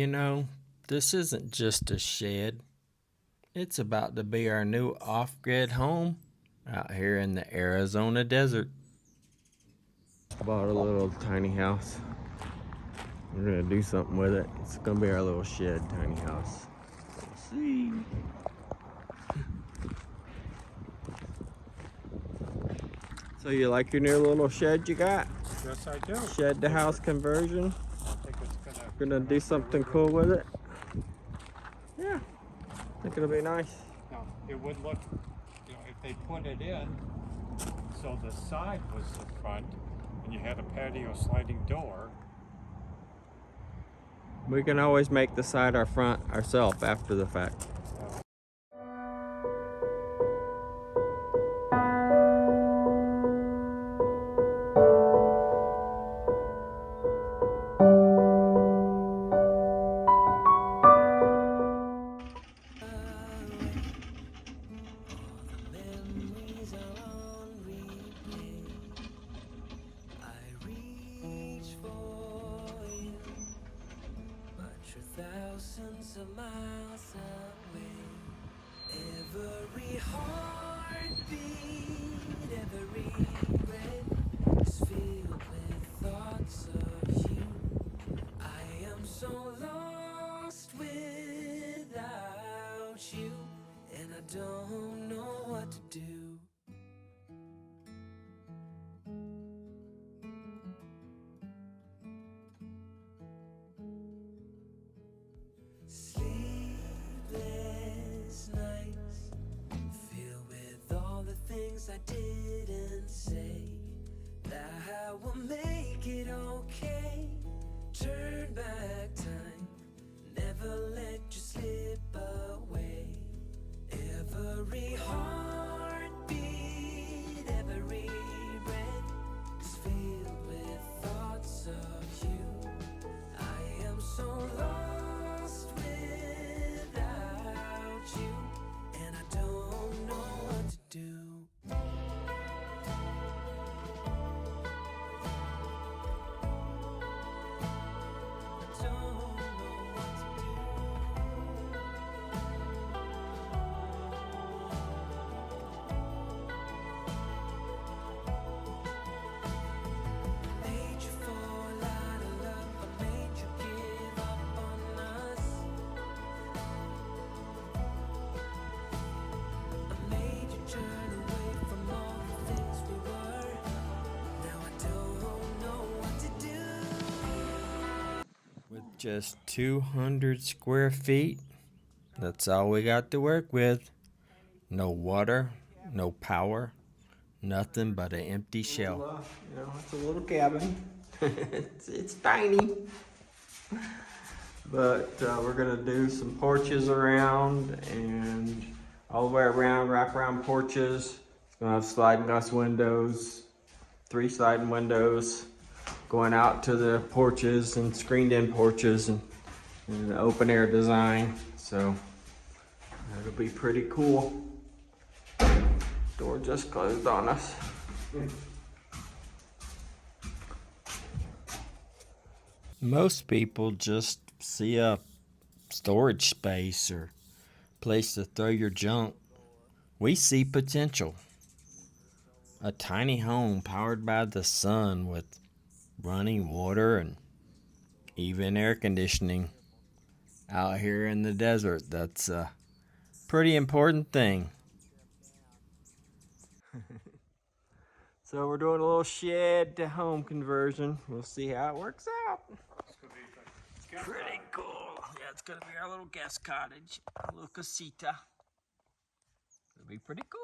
You know, this isn't just a shed. It's about to be our new off-grid home out here in the Arizona desert. Bought a little tiny house. We're gonna do something with it. It's gonna be our little shed tiny house. Let's see. So you like your new little shed you got? Yes, I do. Shed to house conversion. I think it's Gonna do something cool with it. Yeah, I think it'll be nice. No, it would look, if they put it in, so the side was the front, and you had a patio sliding door. We can always make the side our front ourselves after the fact. Thousands of miles away, every heartbeat, every breath is filled with thoughts of you. I am so lost without you, and I don't know what to do. Sleepless nights, filled with all the things I didn't say, that will make it okay. Turn back time, never let you slip away. Every heartbeat, every breath is filled with thoughts of you. I am so lost without you, and I don't know what to do. I don't know what to do. I made you fall out of love, I made you give up on us. I made you turn away from all the things we were. Now I don't know what to do. With just 200 square feet, that's all we got to work with. No water, no power, nothing but an empty shell. It's a little cabin. it's tiny. But we're gonna do some porches around and all the way around, wrap around porches. It's gonna have sliding glass windows, 3 sliding windows going out to the porches and screened in porches and an open air design. So it'll be pretty cool. Door just closed on us. Most people just see a storage space or place to throw your junk. We see potential. A tiny home powered by the sun with running water and even air conditioning out here in the desert. That's a pretty important thing. So we're doing a little shed to home conversion. We'll see how it works out. Pretty cool. Yeah, it's gonna be our little guest cottage, a little casita. It'll be pretty cool.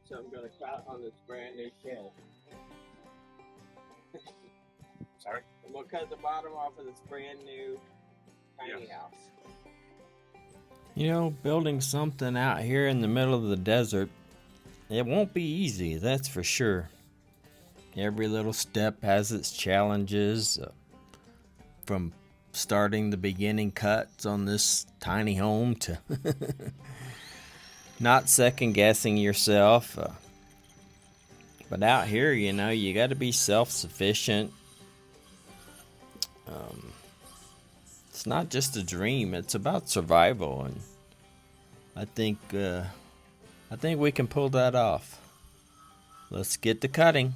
So I'm gonna cut on this brand new shed. Sorry? I'm gonna cut the bottom off of this brand new You know, building something out here in the middle of the desert, it won't be easy, that's for sure. Every little step has its challenges, from starting the beginning cuts on this tiny home to not second guessing yourself. But out here, you know, you got to be self sufficient. It's not just a dream; it's about survival, and I think I think we can pull that off. Let's get to cutting.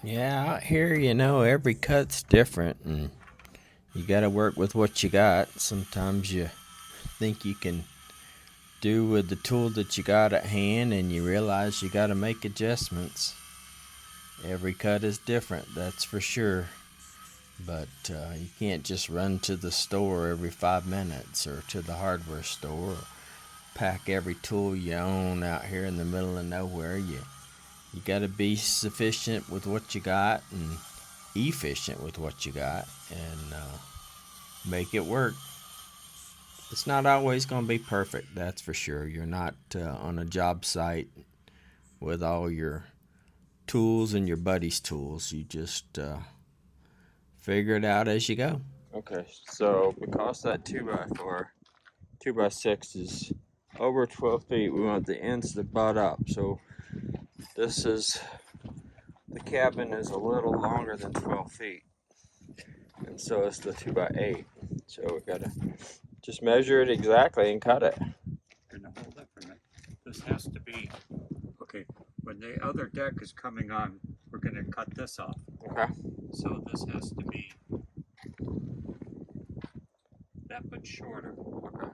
Yeah, out here, you know, every cut's different, and you got to work with what you got. Sometimes you think you can do with the tool that you got at hand, and you realize you got to make adjustments. Every cut is different, that's for sure. But you can't just run to the store every 5 minutes or to the hardware store or pack every tool you own out here in the middle of nowhere. You got to be sufficient with what you got and efficient with what you got, and make it work. It's not always going to be perfect, that's for sure. You're not on a job site with all your tools and your buddy's tools. You just figure it out as you go. Okay, so because that 2x6 is over 12 feet, we want the ends to butt up. So this is, the cabin is a little longer than 12 feet, and so is the 2x8. So we gotta just measure it exactly and cut it. Gonna hold it for me. This has to be, okay, when the other deck is coming on, we're gonna cut this off. Okay. So this has to be that much shorter. Okay.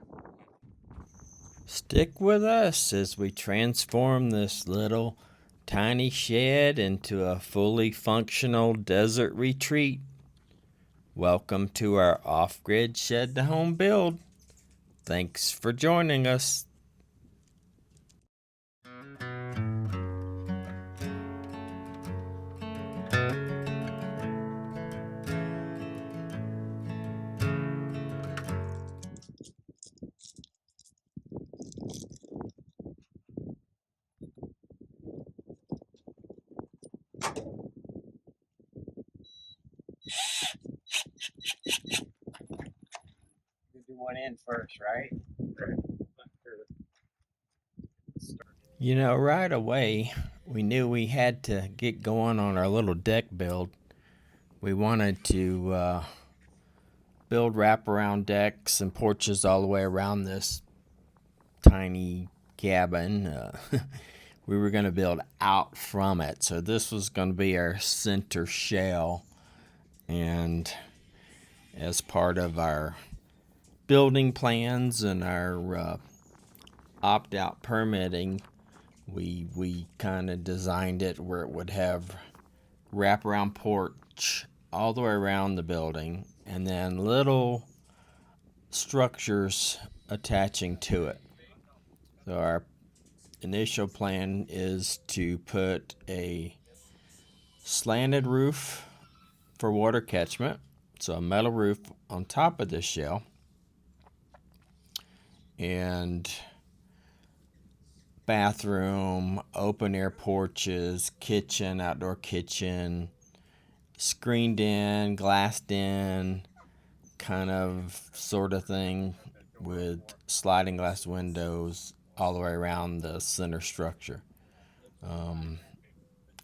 Stick with us as we transform this little tiny shed into a fully functional desert retreat. Welcome to our off-grid shed to home build. Thanks for joining us. You do one in first, right? You know, right away, we knew we had to get going on our little deck build. We wanted to build wraparound decks and porches all the way around this tiny cabin. We were going to build out from it. So this was going to be our center shell. And as part of our building plans and our opt-out permitting, we kind of designed it where it would have wraparound porch all the way around the building, and then little structures attaching to it. So our initial plan is to put a slanted roof for water catchment, so a metal roof on top of this shell, and bathroom, open air porches, kitchen, outdoor kitchen, screened in, glassed in, kind of sort of thing, with sliding glass windows all the way around the center structure.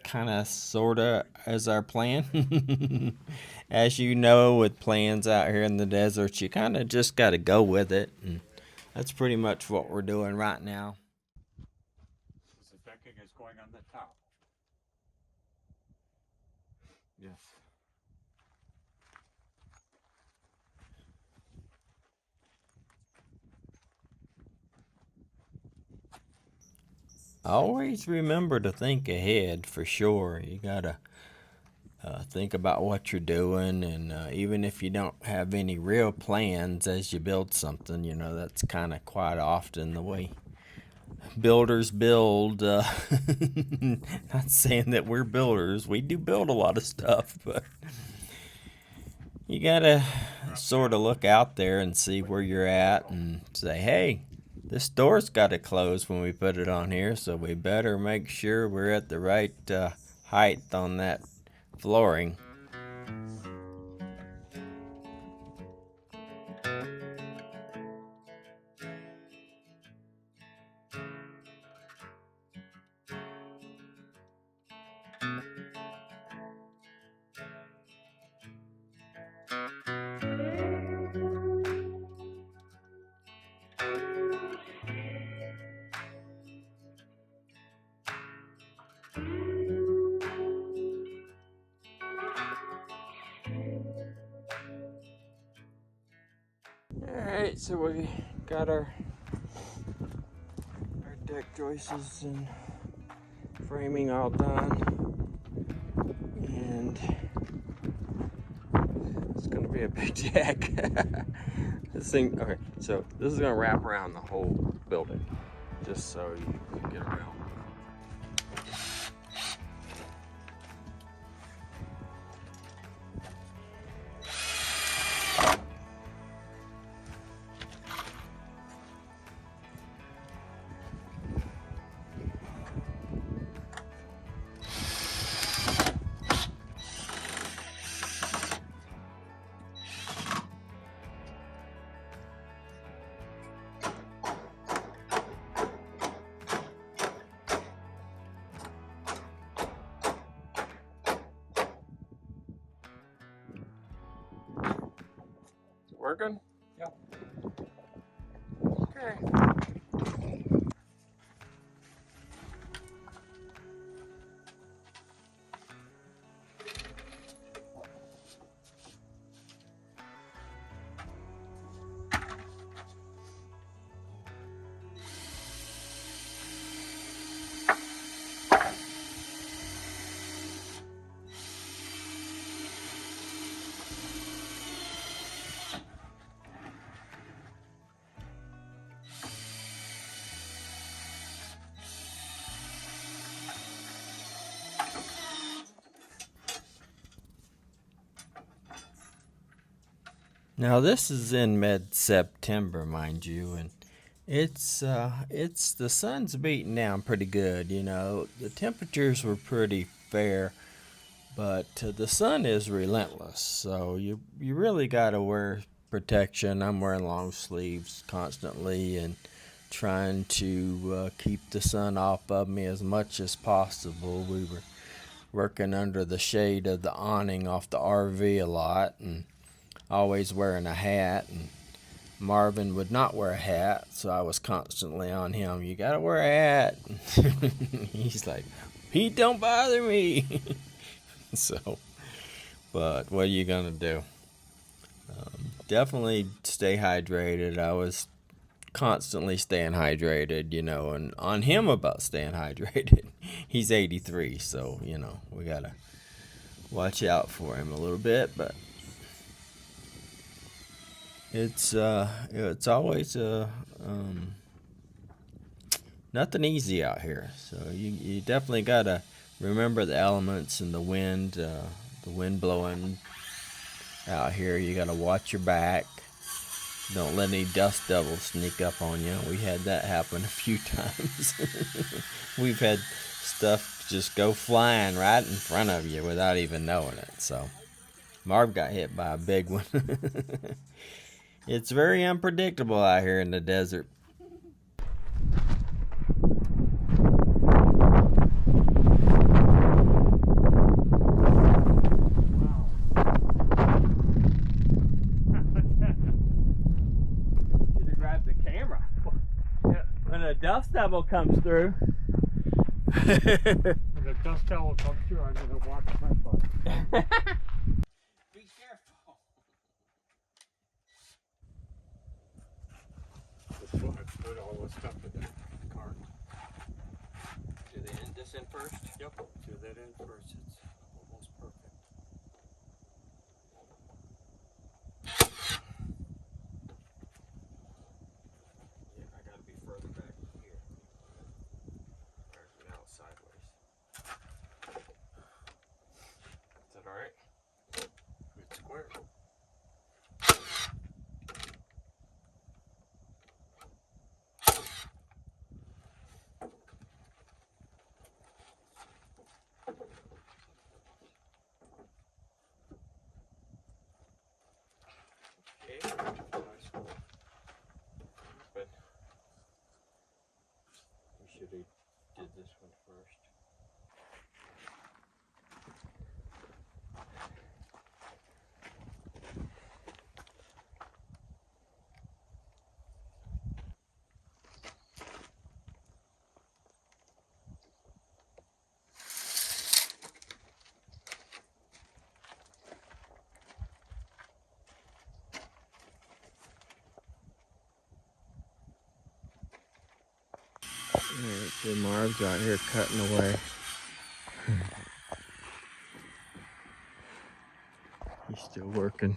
kind of sort of as our plan. As you know, with plans out here in the desert, you kind of just got to go with it. And that's pretty much what we're doing right now. The decking is going on the top. Yes. Always remember to think ahead for sure. You gotta think about what you're doing, and even if you don't have any real plans as you build something, that's kind of quite often the way builders build. Not saying that we're builders, we do build a lot of stuff, but you gotta sort of look out there and see where you're at and say, hey, this door's got to close when we put it on here, so we better make sure we're at the right height on that flooring. Alright, so we got our deck joists and framing all done, and it's gonna be a big deck. This thing, okay, so this is gonna wrap around the whole building, just so you can get around. Working? Yep. Okay. Now this is in mid-September, mind you, and it's the sun's beating down pretty good. The temperatures were pretty fair, but the sun is relentless. So you really gotta wear protection. I'm wearing long sleeves constantly and trying to keep the sun off of me as much as possible. We were working under the shade of the awning off the RV a lot, and always wearing a hat, and Marvin would not wear a hat, so I was constantly on him. You gotta wear a hat. He's like, heat don't bother me. So, but what are you gonna do? Definitely stay hydrated. I was constantly staying hydrated, and on him about staying hydrated. He's 83, so we gotta watch out for him a little bit, but it's always nothing easy out here. So you definitely gotta remember the elements and the wind blowing out here. You gotta watch your back. Don't let any dust devils sneak up on you. We had that happen a few times. We've had stuff just go flying right in front of you without even knowing it. So Marv got hit by a big one. It's very unpredictable out here in the desert. dust devil comes through. When the dust devil comes through, I'm going to watch my butt. Be careful. Let's put all the stuff in that cart. Do they end this in first? Yep, do that in first. It's almost perfect. Yeah, I gotta be further back here. Or now sideways. Is that alright? It's square. Okay. Nice. But we should have did this one first. See Marv's out here cutting away. He's still working.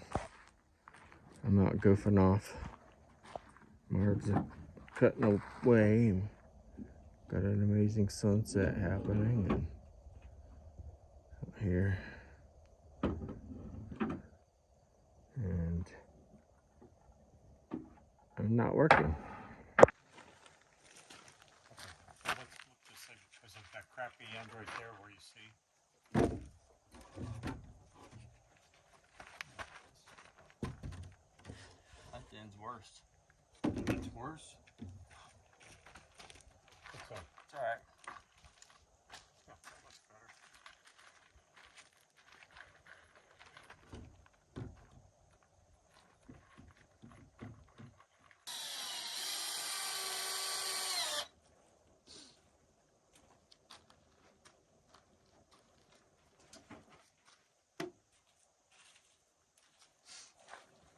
I'm out goofing off. Marv's cutting away and got an amazing sunset happening. And out here. And I'm not working. Let's flip this thing because of that crappy end right there where you see. That end's worse. It's worse. It's alright. much better.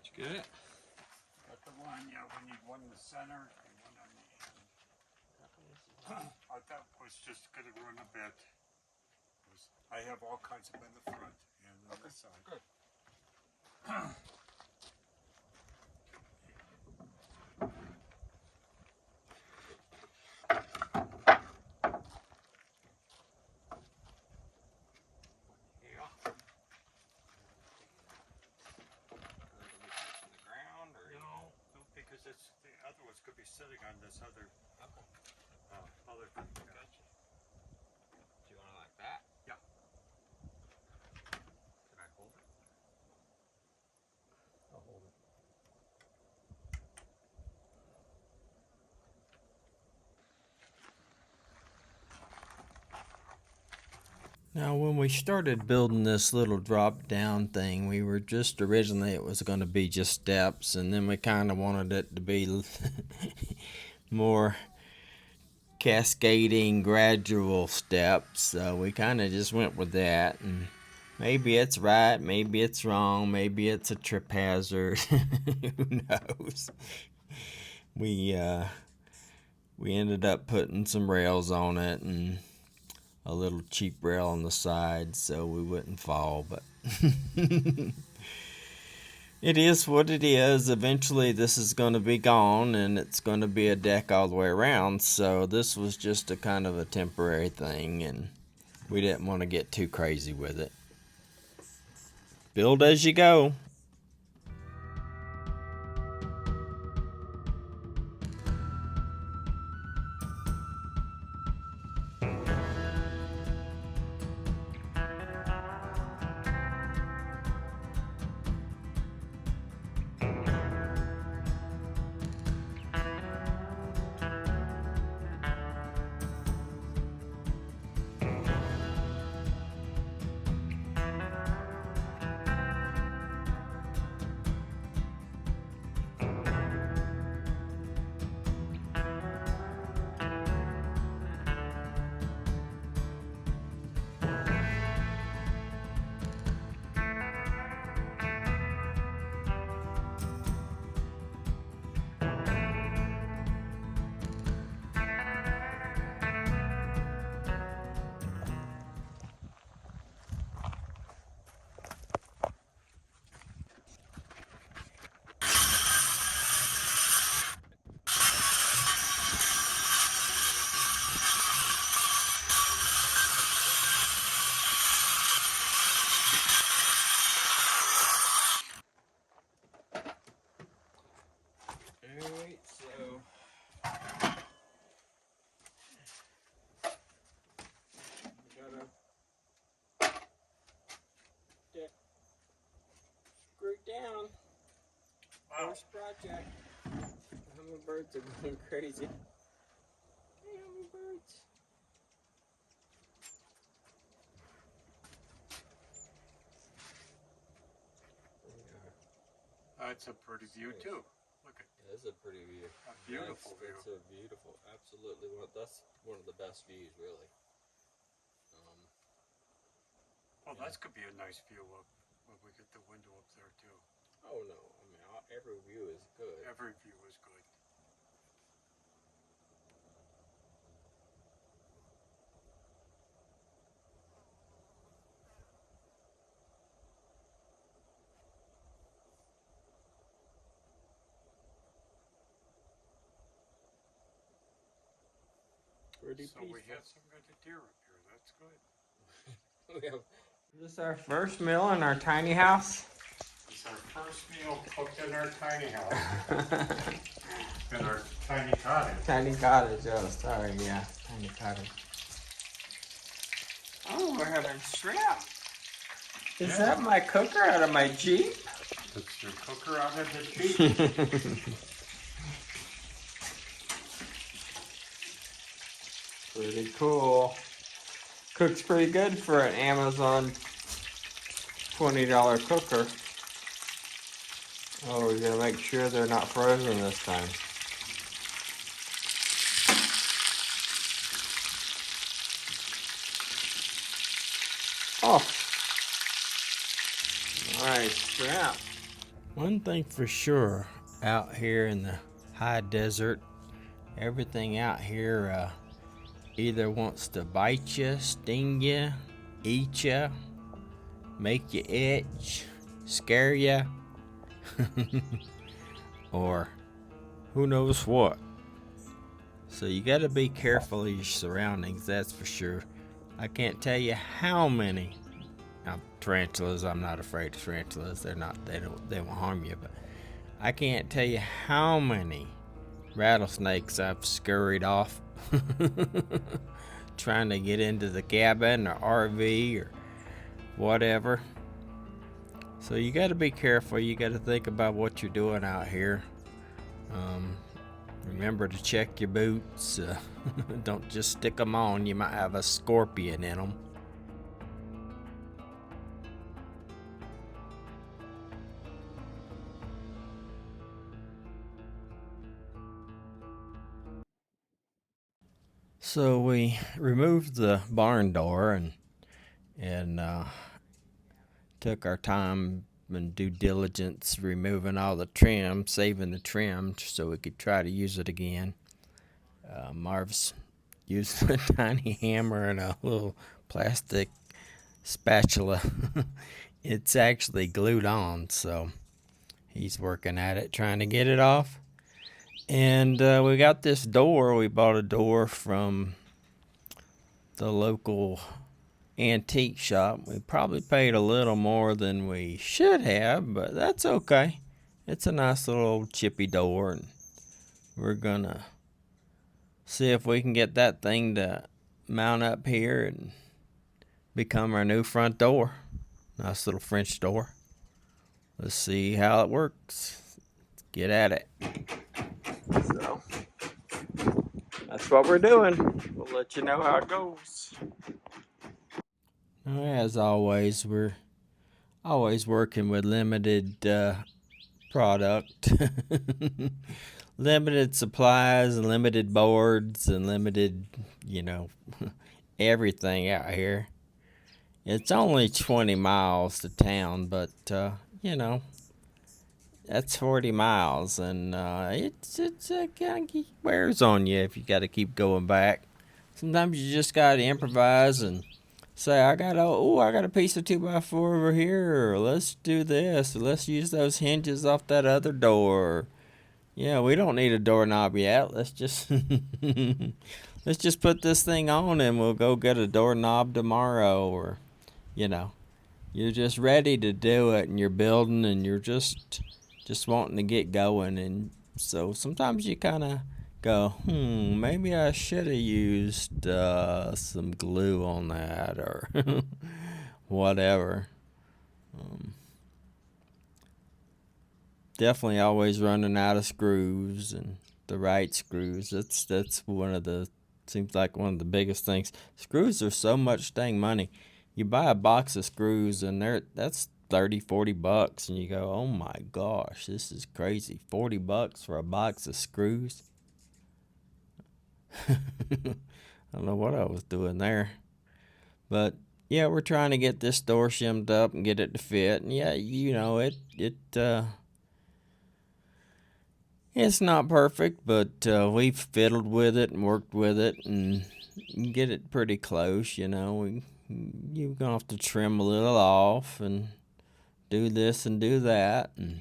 Did you get it? Got the one, yeah, we need one in the center and one on the end. I thought was just going to run a bit. I have all kinds of them in the front and on the side. Good. Because it's the other ones could be sitting on this other other thing. Gotcha. Do you want it like that? Yeah. Can I hold it? I'll hold it. Now, when we started building this little drop down thing, we were just originally it was going to be just steps, and then we kind of wanted it to be more cascading, gradual steps. So we kind of just went with that, and maybe it's right, maybe it's wrong, maybe it's a trip hazard. Who knows? We ended up putting some rails on it and a little cheap rail on the side so we wouldn't fall, but it is what it is. Eventually this is going to be gone and it's going to be a deck all the way around, so this was just a kind of a temporary thing and we didn't want to get too crazy with it. Build as you go. Alright, so we gotta get screwed down. Wow. First project. The hummingbirds are going crazy. Hey, hummingbirds. That's a pretty view Nice. too. Look at It is a pretty view. a beautiful view. It's a beautiful, absolutely that's one of the best views, really. Well, that could be a nice view up when we get the window up there too. Oh no, I mean every view is good. Every view is good. Pretty So peaceful. we have some good deer up here. That's good. Is this our first meal in our tiny house? It's our first meal cooked in our tiny house. In our tiny cottage. Tiny cottage, oh sorry, yeah, tiny cottage. Oh, we're having shrimp. Is Yeah. that my cooker out of my Jeep? It's your cooker out of the Jeep. Pretty cool. Cooks pretty good for an Amazon $20 cooker. Oh, we're gonna make sure they're not frozen this time. Oh, nice shrimp. One thing for sure, out here in the high desert, everything out here either wants to bite you, sting you, eat you, make you itch, scare you, or who knows what. So you got to be careful of your surroundings, that's for sure. I can't tell you how many tarantulas. I'm not afraid of tarantulas. They won't harm you. But I can't tell you how many rattlesnakes I've scurried off trying to get into the cabin or RV or whatever. So you got to be careful. You got to think about what you're doing out here. Remember to check your boots. Don't just stick them on. You might have a scorpion in them. So we removed the barn door and took our time and due diligence removing all the trim, saving the trim so we could try to use it again. Marv's used a tiny hammer and a little plastic spatula. It's actually glued on, so he's working at it, trying to get it off. And we got this door. We bought a door from the local antique shop. We probably paid a little more than we should have, but that's okay. It's a nice little old chippy door, and we're gonna see if we can get that thing to mount up here and become our new front door. Nice little French door. Let's see how it works. Let's get at it. So that's what we're doing. We'll let you know how it goes. Now, as always, we're always working with limited product, limited supplies, and limited boards, and limited, everything out here. It's only 20 miles to town, but, that's 40 miles, and it's kind of wears on you if you got to keep going back. Sometimes you just got to improvise and say, I got a piece of 2x4 over here, or let's do this, or let's use those hinges off that other door. Yeah, we don't need a doorknob yet. Let's just put this thing on and we'll go get a doorknob tomorrow, or you're just ready to do it, and you're building, and you're just wanting to get going, and So sometimes you kind of go, maybe I should have used some glue on that or whatever. Definitely always running out of screws and the right screws. That's one of the seems like one of the biggest things. Screws are so much dang money. You buy a box of screws and that's 30-40 bucks and you go, oh my gosh, this is crazy. 40 bucks for a box of screws. I don't know what I was doing there. But yeah, we're trying to get this door shimmed up and get it to fit. And yeah, it's not perfect, but we've fiddled with it and worked with it and get it pretty close. You're gonna have to trim a little off and do this and do that. And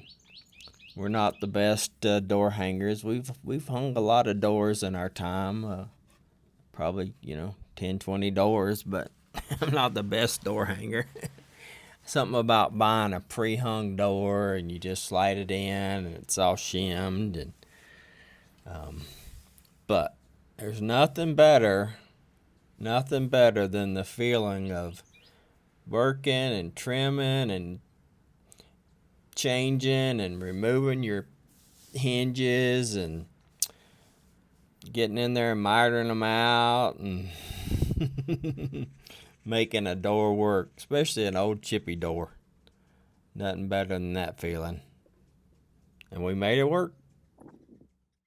we're not the best door hangers. We've hung a lot of doors in our time, probably 10, 20 doors, but I'm not the best door hanger. Something about buying a pre-hung door and you just slide it in and it's all shimmed and but there's nothing better than the feeling of working and trimming and changing and removing your hinges and getting in there and mitering them out and making a door work, especially an old chippy door. Nothing better than that feeling. And we made it work.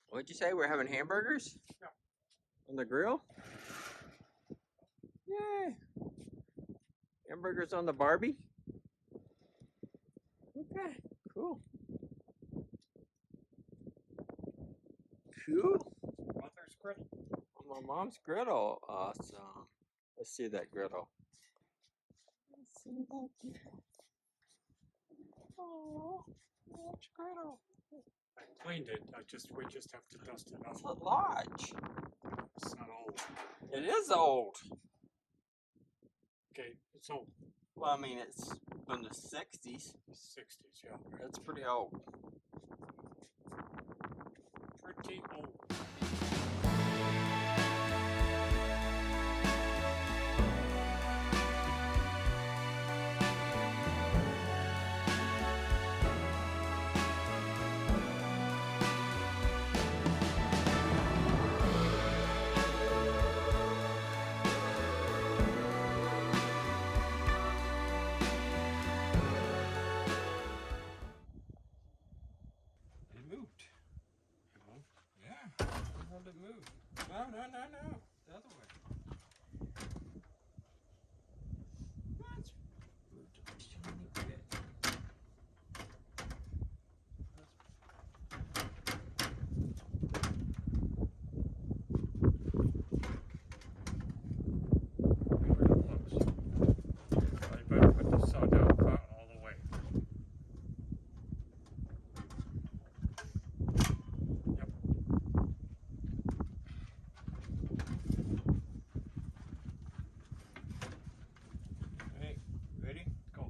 What'd you say? We're having hamburgers? Yeah. On the grill? Yay! Hamburgers on the Barbie? Okay, cool. Cool. Mother's griddle. On my mom's griddle. Awesome. Let's see that griddle. Let's see that griddle. Oh, that's griddle. I cleaned it. We just have to dust it It's off. a lodge. It's not old. It is old. Okay, it's old. Well, I mean, it's from the 60s. 60s, yeah. That's pretty old. Pretty old. It moved. Yeah. How did it move? No. The other way. That's moved a tiny bit. So you better put the sawdust fountain all the way. Yep. Hey, ready? Go.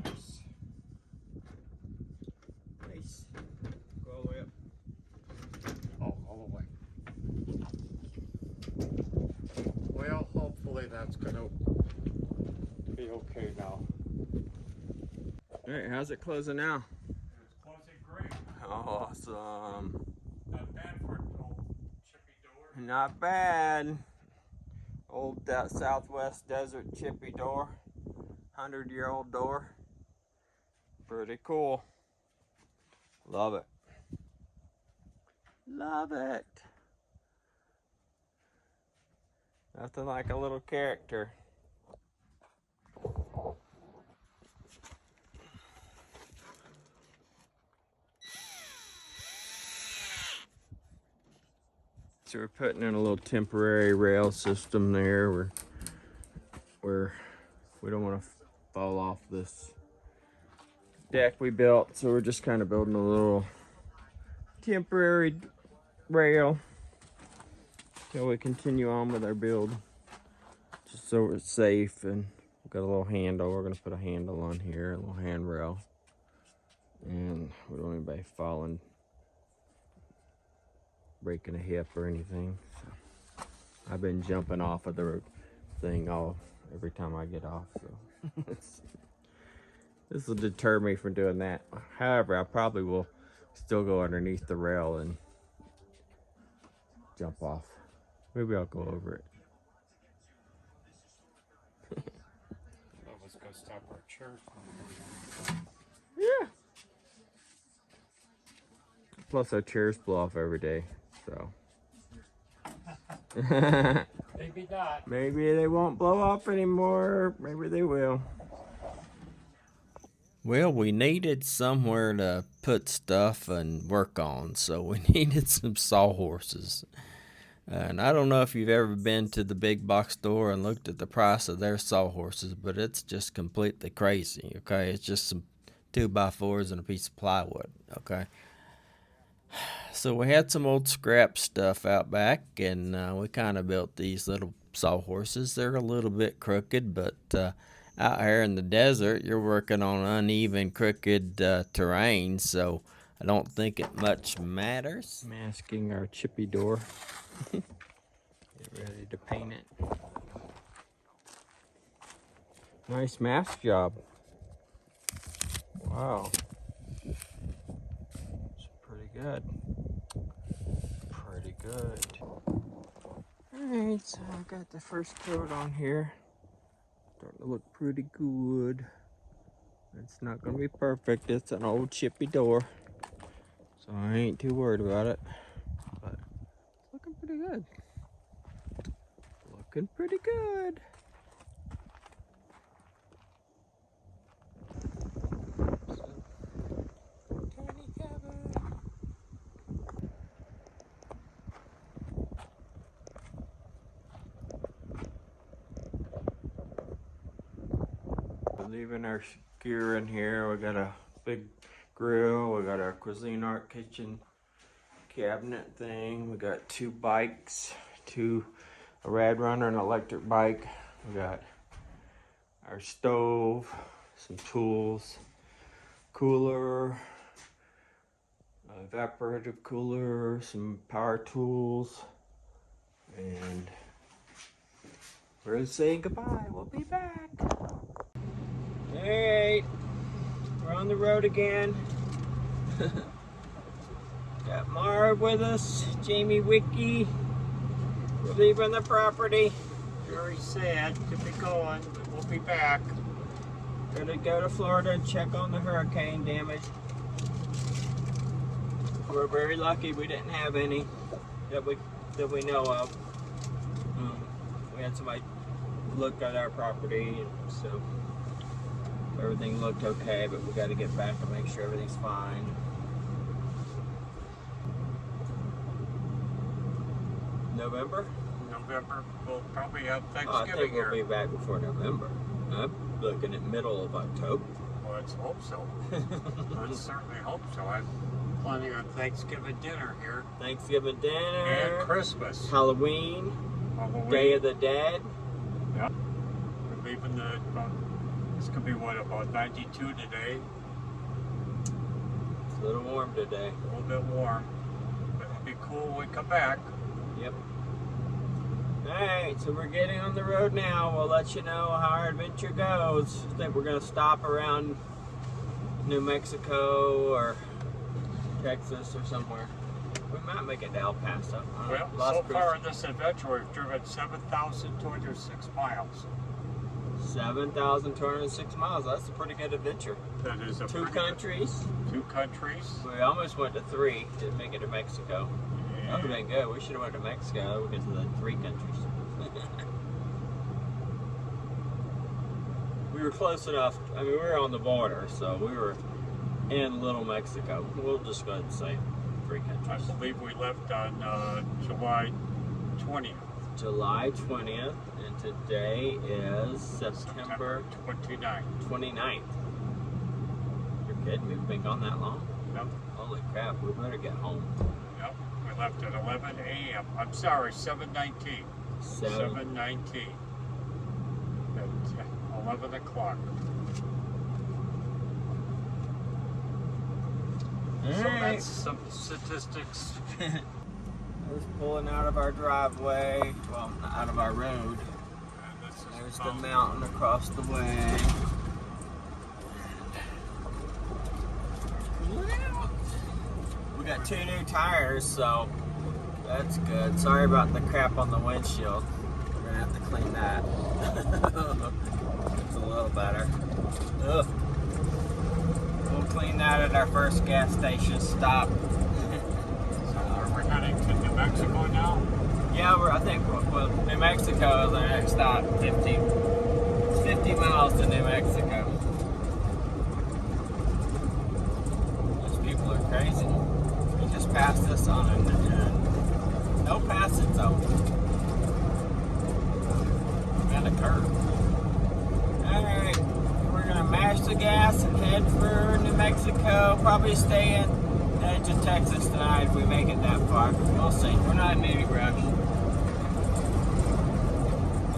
Nice. Nice. Go all the way up. Oh, all the way. Well, hopefully that's gonna be okay now. Alright, how's it closing now? It's closing great. Awesome. Not bad for an old chippy door. Not bad. Old Southwest Desert chippy door. 100-year-old door. Pretty cool. Love it. Love it. Nothing like a little character. so we're putting in a little temporary rail system there where we don't want to fall off this deck we built. So we're just kind of building a little temporary rail till we continue on with our build, just so we're safe. And we've got a little handle. We're gonna put a handle on here, a little handrail, and we don't want anybody falling, breaking a hip or anything. So I've been jumping off of the thing every time I get off, so this will deter me from doing that. However, I probably will still go underneath the rail and jump off. Maybe I'll go over it. Let's go stop our chairs. Yeah. Plus our chairs blow off every day, so. Maybe not. Maybe they won't blow off anymore. Maybe they will. Well, we needed somewhere to put stuff and work on, so we needed some sawhorses. And I don't know if you've ever been to the big box store and looked at the price of their sawhorses, but it's just completely crazy, okay? It's just some 2x4s and a piece of plywood, okay? So we had some old scrap stuff out back, and we kind of built these little sawhorses. They're a little bit crooked, but out here in the desert, you're working on uneven, crooked terrain, so I don't think it much matters. Masking our chippy door. Get ready to paint it. Nice mask job. Wow. It's pretty good. Pretty good. Alright, so I got the first coat on here. Starting to look pretty good. It's not gonna be perfect. It's an old chippy door, so I ain't too worried about it. But it's looking pretty good. Looking pretty good. Tiny cabin. Leaving our gear in here. We got a big grill. We got our cuisine art kitchen cabinet thing. We got 2 bikes, a rad runner and an electric bike. We got our stove, some tools, cooler, evaporative cooler, some power tools, and we're saying goodbye. We'll be back. Alright, we're on the road again. Got Marv with us, Jamie Wiki. We're leaving the property. Very sad to be going, but we'll be back. Gonna go to Florida and check on the hurricane damage. We're very lucky we didn't have any that we know of. We had somebody look at our property, and so everything looked okay, but we got to get back and make sure everything's fine. November? November, we'll probably have I Thanksgiving think here. we'll be back before November. I'm looking at middle of October. Well, let's hope so. I certainly hope so. I'm planning on Thanksgiving dinner here. Thanksgiving dinner. And Christmas. Halloween. Halloween. Day of the Dead. Yep. We're leaving this could be what, about 92 today. It's a little warm today. A little bit warm. But it'll be cool when we come back. Yep. Alright, so we're getting on the road now. We'll let you know how our adventure goes. I think we're going to stop around New Mexico or Texas or somewhere. We might make it to El Paso. Well, so far in this adventure, we've driven 7,206 miles. 7,206 miles. That's a pretty good adventure. That is a 2 countries. 2 countries. We almost went to 3 to make it to Mexico. That would have been good. We should have went to Mexico because of the 3 countries. We were close enough. I mean, we were on the border, so we were in Little Mexico. We'll just go ahead and say 3 countries. I believe we left on July 20th. July 20th, and today is September 29th. 29th. You're kidding me, we've been gone that long? Yep. Holy crap, we better get home. Yep. We left at 11 a.m. I'm sorry, 7:19. 7:19. At 11 o'clock. So that's some statistics. I was pulling out of our driveway, well, out of our road. And this is There's the mountain across the way. We got 2 new tires, so that's good. Sorry about the crap on the windshield. We're gonna have to clean that. It's a little better. Ugh. We'll clean that at our first gas station stop. So are we heading to New Mexico now? Yeah, I think well, New Mexico is our next stop. 50 miles to New Mexico. Those people are crazy. We just passed this on and no passing zone. And a curve. Alright, we're gonna mash the gas and head for New Mexico. Probably stay in Edge of Texas tonight if we make it that far. We'll see. We're not in any rush.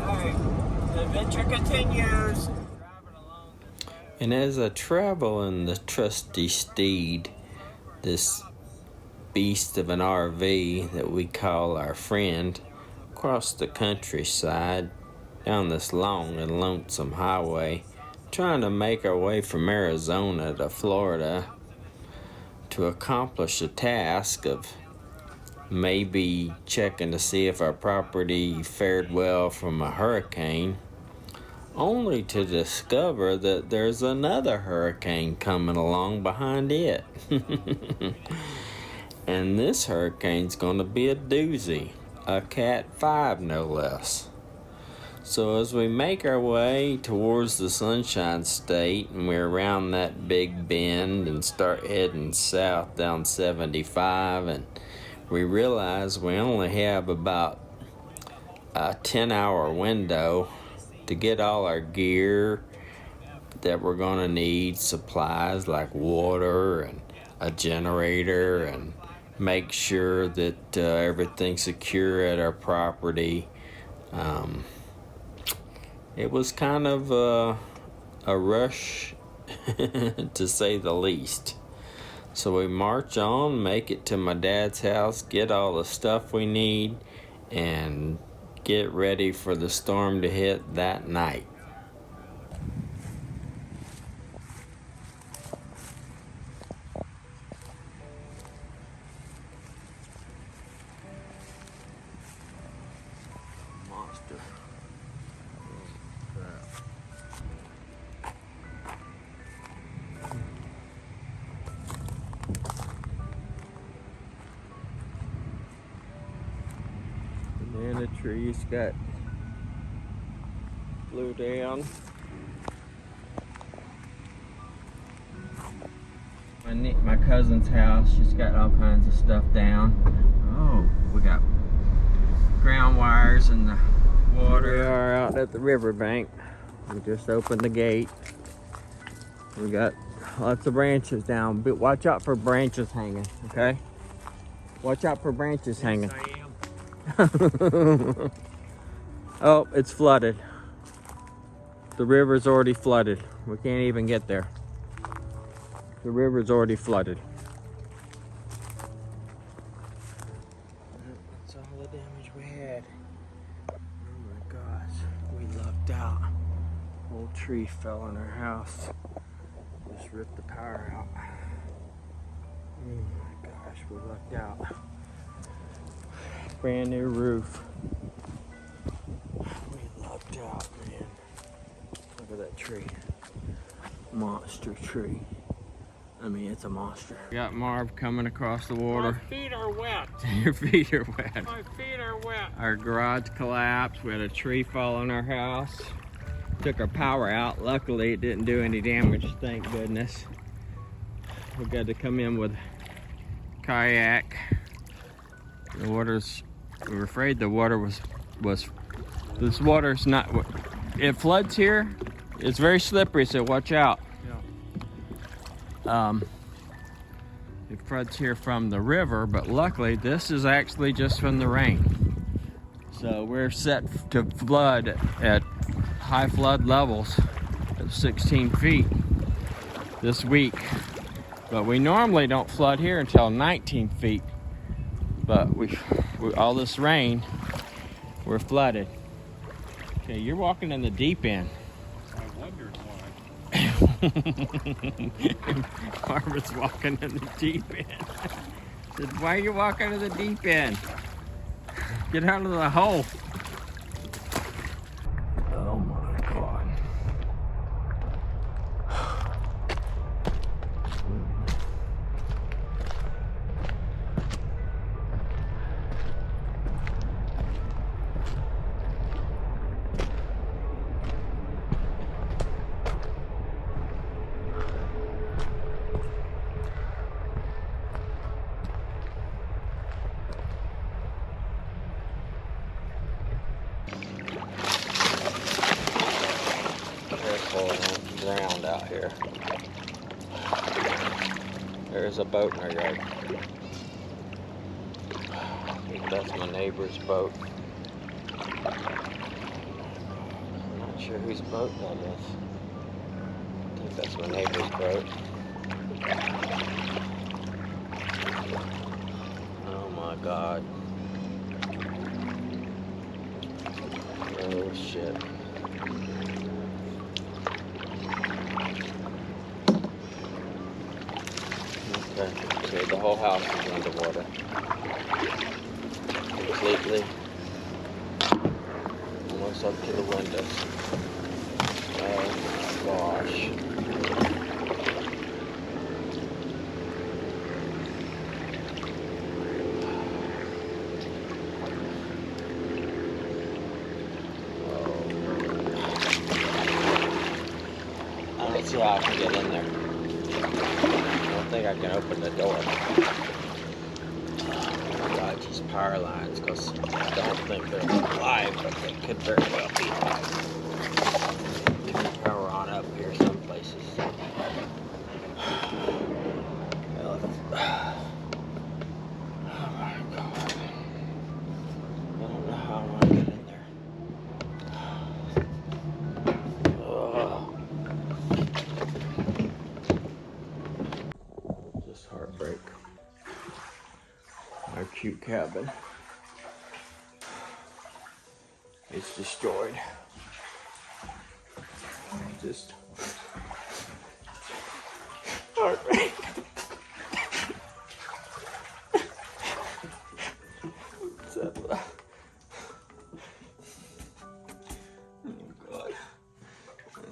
Alright, the adventure continues. And as I travel in the trusty steed, this beast of an RV that we call our friend, across the countryside, down this long and lonesome highway, trying to make our way from Arizona to Florida to accomplish a task of maybe checking to see if our property fared well from a hurricane, only to discover that there's another hurricane coming along behind it. And this hurricane's gonna be a doozy, a Cat 5 no less. So as we make our way towards the Sunshine State and we're around that big bend and start heading south down 75, and we realize we only have about a 10-hour window to get all our gear that we're going to need, supplies like water and a generator, and make sure that everything's secure at our property. It was kind of a rush, to say the least. So we march on, make it to my dad's house, get all the stuff we need, and get ready for the storm to hit that night. Monster. Banana trees got blew down. My cousin's house, she's got all kinds of stuff down. Oh, we got ground wires in the water. We are out at the riverbank. We just opened the gate. We got lots of branches down, but watch out for branches hanging, okay? Watch out for branches hanging. I am. Oh, it's flooded. The river's already flooded. We can't even get there. The river's already flooded. That's all the damage we had. Oh my gosh, we lucked out. Old tree fell on our house. Just ripped the power out. Oh my gosh, we lucked out. Brand new roof. We lucked out, man. Look at that tree. Monster tree. I mean, it's a monster. We got Marv coming across the water. My feet are wet. Your feet are wet. My feet are wet. Our garage collapsed. We had a tree fall on our house. Took our power out. Luckily, it didn't do any damage, thank goodness. We got to come in with kayak. The water's We were afraid the water was this water's not. It floods here. It's very slippery, so watch out. Yeah. It floods here from the river, but luckily this is actually just from the rain. So we're set to flood at high flood levels of 16 feet this week. But we normally don't flood here until 19 feet. But we all this rain, we're flooded. Okay, you're walking in the deep end. I wondered why. Barbara's walking in the deep end. Said, why are you walking in the deep end? Get out of the hole. Oh my God. Careful, don't drown out here. There's a boat in our yard. I think that's my neighbor's boat. I'm not sure whose boat that is. I think that's my neighbor's boat. Oh my God. Oh shit. Okay, the whole house is underwater. Completely. Almost up to the windows. Oh gosh. I don't see how I can get in there. I don't think I can open the door. Oh God, these power lines, because I don't think they're live, but they could very well be live. Turn the power on up here some places. Well, oh my God. I don't know how I'm gonna get in there. Ugh. Just heartbreak. Our cute cabin is destroyed. Just heartbreak. Oh God.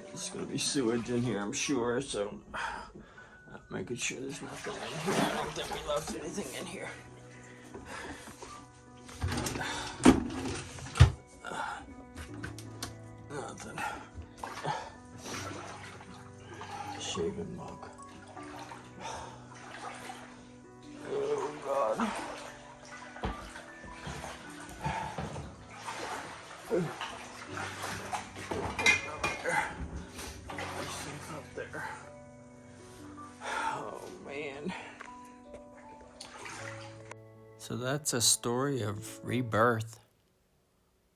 There's gonna be sewage in here, I'm sure, so I'm making sure there's nothing in here. I don't think we left anything in here. Nothing. Shaving mug. Oh God. Safe up there. Oh man. So that's a story of rebirth.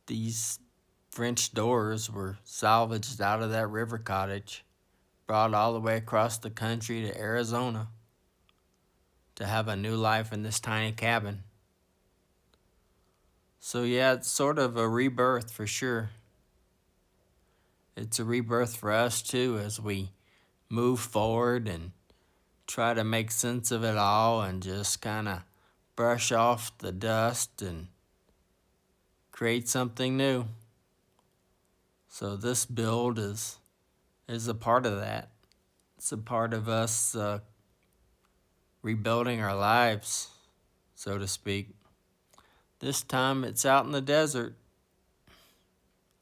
These French doors were salvaged out of that river cottage, brought all the way across the country to Arizona to have a new life in this tiny cabin. So yeah, it's sort of a rebirth for sure. It's a rebirth for us too as we move forward and try to make sense of it all and just kind of brush off the dust and create something new. So this build is a part of that. It's a part of us rebuilding our lives, so to speak. This time it's out in the desert.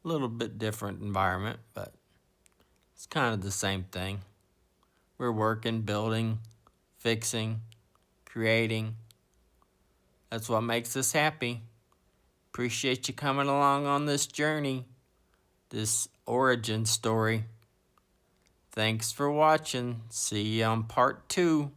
A little bit different environment, but it's kind of the same thing. We're working, building, fixing, creating. That's what makes us happy. Appreciate you coming along on this journey, this origin story. Thanks for watching. See you on part 2.